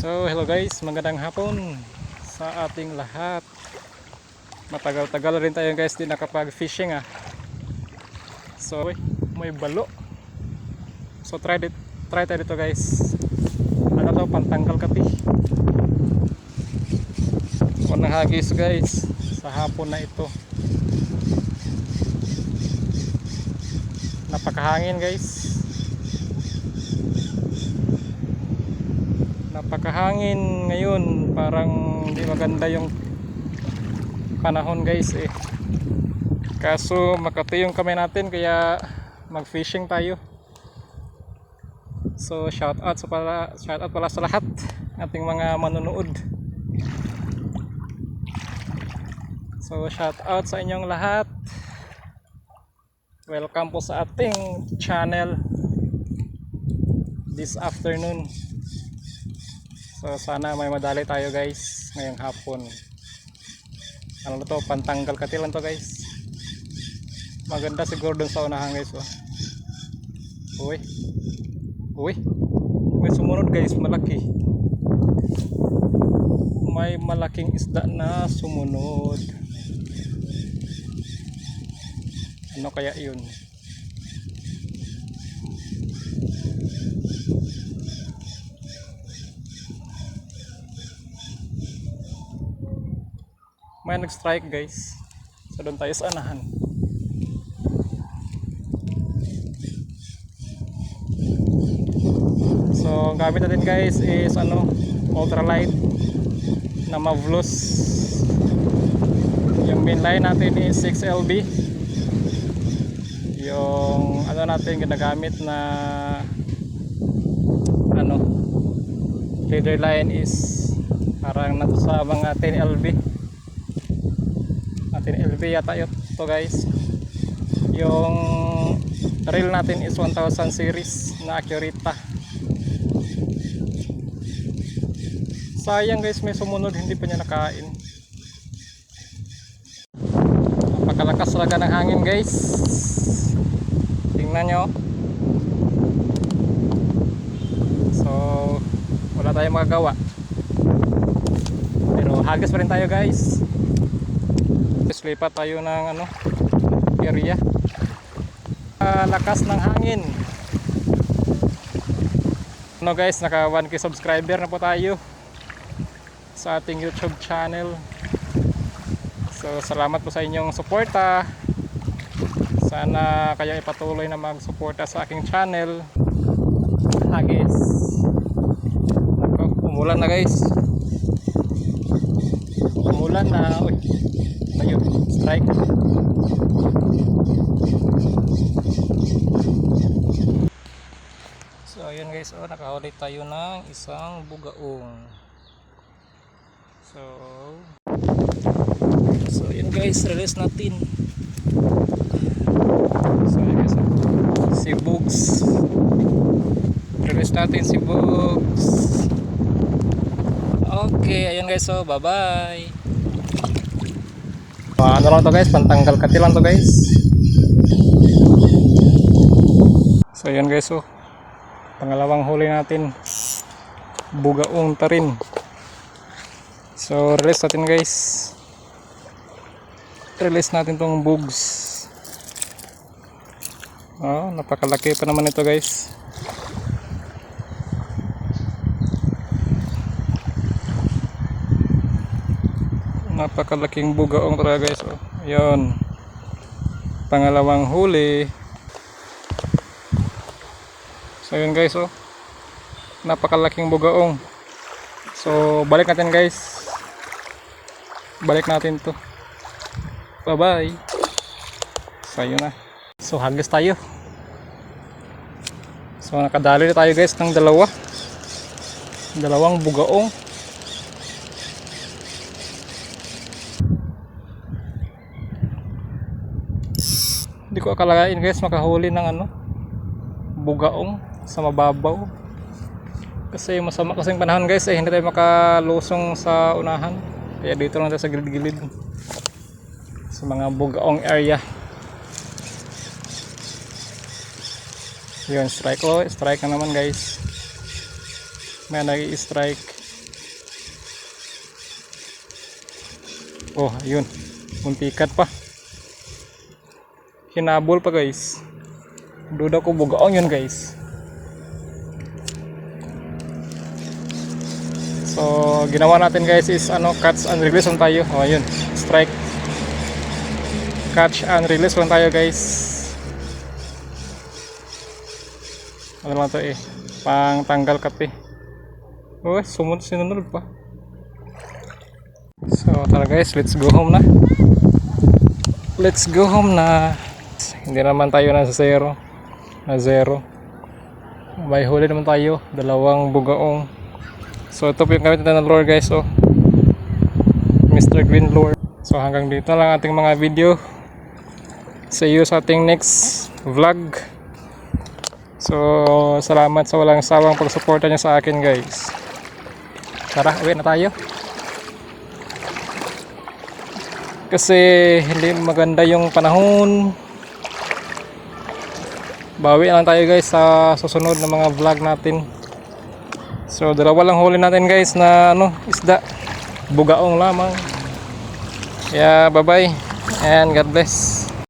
So hello guys, magandang hapon sa ating lahat. Matagal-tagal rin tayo guys di nakapag-fishing ah. So may balo. So try tayo dito guys. Ano to, pantanggal kati. Unang hagis guys sa hapon na ito. Napakahangin guys. Napakahangin ngayon, parang hindi maganda yung panahon guys eh. Kaso makati yung kamay natin kaya mag fishing tayo. So shout out pala sa lahat ating mga manonood. So shout out sa inyong lahat. Welcome po sa ating channel this afternoon. So sana may madali tayo guys ngayong hapon. Ano to, pantanggal kati lang to guys. Maganda siguro dun sa unahan guys oh. Uy, may sumunod guys, malaki. May malaking isda na sumunod. Ano kaya yun? May nag-strike guys. So doon tayo sa anahan. So ang gamit natin guys is ultralight na Mavlos. Yung main line natin is 6LB. Yung natin ginagamit na leader line is parang nato sa mga 10LB. 10LB yata yun to guys. Yung reel natin is 1000 series na Accurita. Sayang guys, may sumunod, hindi pa niya nakain. Napakalakas talaga ng hangin guys. Tingnan nyo. So wala tayong magagawa, pero hagas pa rin tayo guys. Lipat tayo ng area. Lakas ng hangin. Guys, naka 1k subscriber na po tayo sa ating YouTube channel. So salamat po sa inyong suporta. Sana kayo ipatuloy na mag-suporta sa aking channel. Hagis. Umulan na guys. Umulan na. Uy, ayun, strike. So ayun guys, nakahuli tayo ng isang bugaong. So ayun guys, release natin. So ayun guys, si Bugs. Release natin si Bugs. Okay, ayun guys, so bye bye. Ano lang to guys, pantanggal kati lang to guys. So yan guys, so pangalawang huli natin, bugaong tarin. So release natin guys. Release natin tong bugs. Napakalaki pa naman ito guys. Napakalaking bugaong talaga guys. Ayun, pangalawang huli. So yun guys, napakalaking bugaong. So balik natin guys. Balik natin to. Bye bye. So yun na. So hagis tayo. So nakadali tayo guys ng dalawang bugaong. Hindi ko akalain guys makahuli ng bugaong sa mababaw. Kasi masama kasing panahon guys, hindi tayo makalusong sa unahan. Kaya dito lang tayo sa gilid-gilid sa mga bugaong area. Yun, strike na naman guys. May nag-i-strike. Oh, ayun. Muntikat pa. Hinabol pa guys. Duda ko bugaong yun guys. So, ginawa natin guys is catch and release lang tayo. Oh, ayun. Strike. Catch and release lang tayo guys. Ano lang to pang tanggal kape. Oh, sinunod pa. So, tara guys, let's go home na. Let's go home na. Hindi naman tayo nasa zero. Na zero. May huli naman tayo. 2 bugaong. So, ito po yung gamit natin ng lure guys. Oh. Mr. Green Lure. So, hanggang dito lang ating mga video. See you sa ating next vlog. So, salamat sa walang sawang pagsuporta nyo sa akin guys. Tara, uwi na tayo. Kasi hindi maganda yung panahon. Bawi lang tayo guys sa susunod na mga vlog natin. So 2 lang huli natin guys na isda. Bugaong lamang. Yeah, bye bye and God bless.